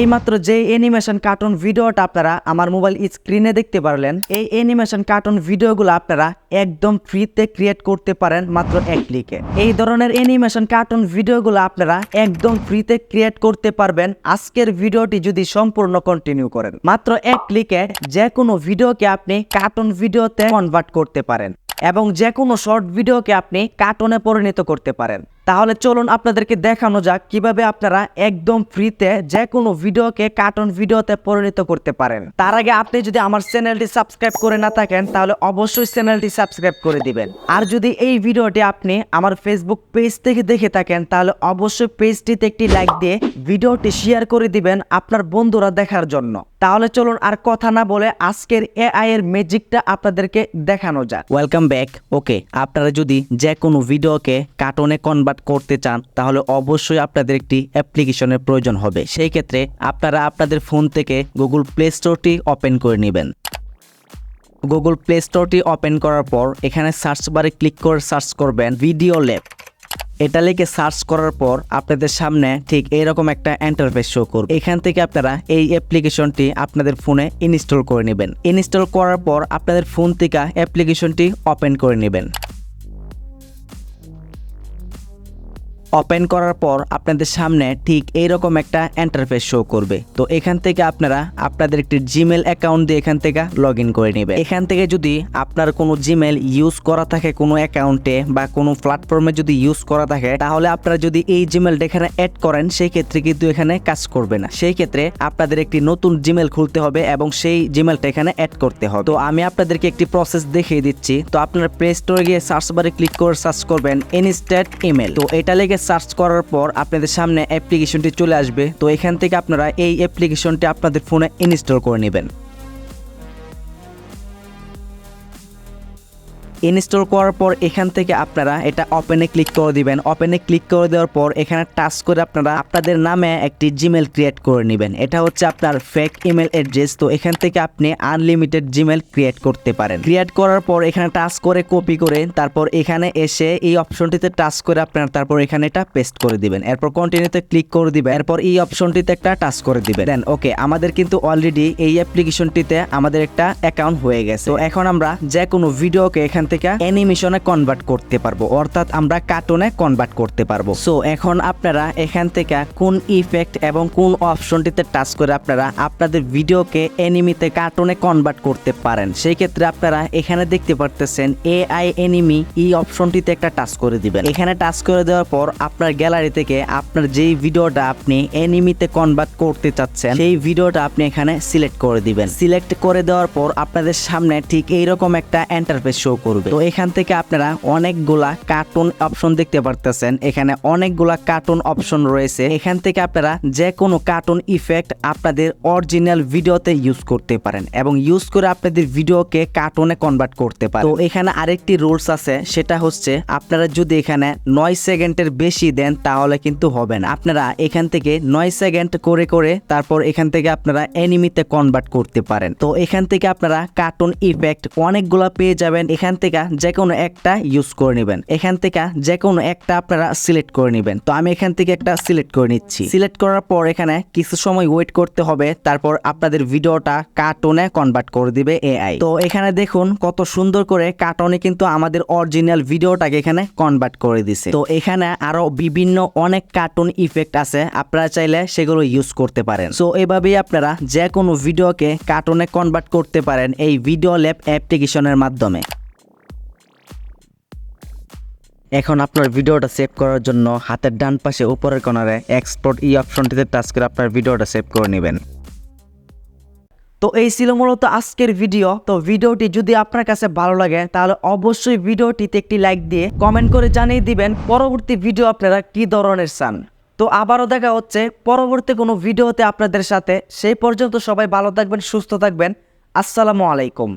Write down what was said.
এইমাত্র যে animation cartoon ভিডিওটা আপনারা আমার মোবাইল স্ক্রিনে দেখতে পারলেন, এই অ্যানিমেশন কার্টুন ভিডিওগুলো আপনারা একদম ফ্রিতে ক্রিয়েট করতে পারেন মাত্র এক ক্লিকে। এই ধরনের অ্যানিমেশন কার্টুন ভিডিওগুলো আপনারা একদম ফ্রিতে ক্রিয়েট করতে পারবেন আজকের ভিডিওটি যদি সম্পূর্ণ কন্টিনিউ করেন। মাত্র এক ক্লিকে যে কোনো ভিডিওকে আপনি কার্টুন ভিডিওতে কনভার্ট করতে পারেন এবং যে কোনো শর্ট ভিডিওকে আপনি কার্টুনে পরিণত করতে পারেন। তাহলে চলুন আপনাদেরকে দেখানো যাক কিভাবে আপনারা একদম ফ্রিতে যে কোনো ভিডিওকে কার্টুন ভিডিওতে পরিণত করতে পারেন। তার আগে আপনি যদি আমার চ্যানেলটি সাবস্ক্রাইব করে না থাকেন তাহলে অবশ্যই চ্যানেলটি সাবস্ক্রাইব করে দিবেন। আর যদি এই ভিডিওটি আপনি আমার ফেসবুক পেজ থেকে দেখে থাকেন তাহলে অবশ্যই পেজটিতে একটি লাইক দিয়ে ভিডিওটি শেয়ার করে দিবেন আপনার বন্ধুরা দেখার জন্য। তাহলে চলুন আর কথা না বলে আজকের এআই এর ম্যাজিকটা আপনাদেরকে দেখানো যাক। Welcome back. ওকে, আপনারা যদি যে কোনো ভিডিওকে কার্টুনে কনভার্ট করতে চান তাহলে অবশ্যই আপনাদের একটি অ্যাপ্লিকেশনের প্রয়োজন হবে। সেই ক্ষেত্রে আপনারা আপনাদের ফোন থেকে গুগল প্লে স্টোরটি ওপেন করে নেবেন। গুগল প্লে স্টোরটি ওপেন করার পর এখানে সার্চ বারে ক্লিক করে সার্চ করবেন ভিডিও ল্যাব। এটা লিখে সার্চ করার পর আপনাদের সামনে ঠিক এরকম একটা ইন্টারফেস শো করবে। এখান থেকে আপনারা এই অ্যাপ্লিকেশনটি আপনাদের ফোনে ইনস্টল করে নেবেন। ইনস্টল করার পর আপনাদের ফোন থেকে অ্যাপ্লিকেশনটি ওপেন করে নেবেন। ওপেন করার পর আপনাদের সামনে ঠিক এইরকম একটা ইন্টারফেস শো করবে। তো এখান থেকে আপনারা আপনাদের একটি জিমেল অ্যাকাউন্ট দিয়ে এখান থেকে লগ ইন করে নেবেন। এখান থেকে যদি আপনার কোনো জিমেল ইউজ করা থাকে কোনো অ্যাকাউন্টে বা কোনো প্ল্যাটফর্মে যদি ইউজ করা থাকে তাহলে আপনারা যদি এই জিমেলটা এখানে অ্যাড করেন সেই ক্ষেত্রে কিন্তু এখানে কাজ করবে না। সেই ক্ষেত্রে আপনাদের একটি নতুন জিমেল খুলতে হবে এবং সেই জিমেলটা এখানে অ্যাড করতে হবে। তো আমি আপনাদেরকে একটি প্রসেস দেখিয়ে দিচ্ছি। তো আপনারা প্লে স্টোরে গিয়ে সার্চ বারে ক্লিক করে সার্চ করবেন ইনস্ট্যান্ট ইমেল। তো এটা লেগে সার্চ করার পর আপনাদের সামনে অ্যাপ্লিকেশনটি চলে আসবে। তো এখান থেকে আপনারা এই অ্যাপ্লিকেশনটি আপনাদের ফোনে ইনস্টল করে নেবেন। ইনস্টল করার পর এখান থেকে আপনারা এটা ওপেনে ক্লিক করে দিবেন। ওপেনে ক্লিক করে দেওয়ার পর এখানে টাচ করে আপনারা আপনাদের নামে একটি জিমেল ক্রিয়েট করে নেবেন। এটা হচ্ছে আপনার ফেক ইমেল অ্যাড্রেস। তো এখান থেকে আপনি আনলিমিটেড জিমেল ক্রিয়েট করতে পারেন। ক্রিয়েট করার পর এখানে টাচ করে কপি করে তারপর এখানে এসে এই অপশনটিতে টাচ করে আপনারা তারপর এখানে এটা পেস্ট করে দিবেন। এরপর কন্টিনিউতে ক্লিক করে দিবেন। এরপর এই অপশনটিতে একটা টাচ করে দিবেন। দেন ওকে, আমাদের কিন্তু অলরেডি এই অ্যাপ্লিকেশনটিতে আমাদের একটা অ্যাকাউন্ট হয়ে গেছে। তো এখন আমরা যে কোনো ভিডিওকে এখান থেকে অ্যানিমেশনে কনভার্ট করতে পারবো, অর্থাৎ আমরা কার্টুনে কনভার্ট করতে পারবো। সো এখন আপনারা এখান থেকে কোন ইফেক্ট এবং কোন অপশনটিতে টাচ করে আপনারা আপনাদের ভিডিওকে অ্যানিমিতে কার্টুনে কনভার্ট করতে পারেন। সেই ক্ষেত্রে আপনারা এখানে দেখতে পারতেছেন এআই অ্যানিমি এই অপশনটিতে একটা টাচ করে দিবেন। এখানে টাচ করে দেওয়ার পর আপনার গ্যালারি থেকে আপনার যেই ভিডিওটা আপনি অ্যানিমিতে কনভার্ট করতে চাচ্ছেন সেই ভিডিওটা আপনি এখানে সিলেক্ট করে দিবেন। সিলেক্ট করে দেওয়ার পর আপনাদের সামনে ঠিক এইরকম একটা ইন্টারফেস শো করবে। তো এখান থেকে আপনারা অনেকগুলা কার্টুন অপশন দেখতে পারতেছেন। এখানে অনেকগুলা কার্টুন অপশন রয়েছে। এখান থেকে আপনারা যে কোনো কার্টুন ইফেক্ট আপনাদের অরিজিনাল ভিডিওতে ইউজ করতে পারেন এবং ইউজ করে আপনাদের ভিডিওকে কার্টুনে কনভার্ট করতে পারেন। তো এখানে আরেকটি রুলস আছে, সেটা হচ্ছে আপনারা যদি এখানে 9 সেকেন্ডের বেশি দেন তাহলে কিন্তু হবে না। আপনারা এখান থেকে 9 সেকেন্ড করে করে তারপর এখান থেকে আপনারা অ্যানিমিতে কনভার্ট করতে পারেন। তো এখান থেকে আপনারা কার্টুন ইফেক্ট অনেকগুলা পেয়ে যাবেন। এখান থেকে যে কোনো একটা ইউজ করে নেবেন। এখান থেকে যে কোনো একটা আপনারা সিলেক্ট করে নেবেন। তো আমি এখান থেকে একটা সিলেক্ট করে নিচ্ছি। সিলেক্ট করার পর এখানে কিছু সময় ওয়েট করতে হবে, তারপর আপনাদের ভিডিওটা কার্টুনে কনভার্ট করে দিবে এআই। তো এখানে দেখুন কত সুন্দর করে কার্টুনে কিন্তু আমাদের অরিজিনাল ভিডিওটাকে এখানে কনভার্ট করে দিছে। তো এখানে আরো বিভিন্ন অনেক কার্টুন ইফেক্ট আছে, আপনারা চাইলে সেগুলো ইউজ করতে পারেন। সো এভাবেই আপনারা যে কোনো ভিডিওকে কার্টুনে কনভার্ট করতে পারেন এই ভিডিও ল্যাব অ্যাপ্লিকেশনের মাধ্যমে। এখন আপনার ভিডিওটা সেভ করার জন্য হাতের ডান পাশে উপরের কর্নারে এক্সপোর্ট এই অপশনটিতে টাচ করে আপনার ভিডিওটা সেভ করে নেবেন। তো এই ছিল মূলত আজকের ভিডিও। তো ভিডিওটি যদি আপনার কাছে ভালো লাগে তাহলে অবশ্যই ভিডিওটিতে একটি লাইক দিয়ে কমেন্ট করে জানিয়ে দিবেন পরবর্তী ভিডিও আপনারা কি ধরনের চান। তো আবারও দেখা হচ্ছে পরবর্তী কোনো ভিডিওতে আপনাদের সাথে। সেই পর্যন্ত সবাই ভালো থাকবেন, সুস্থ থাকবেন। আসসালামু আলাইকুম।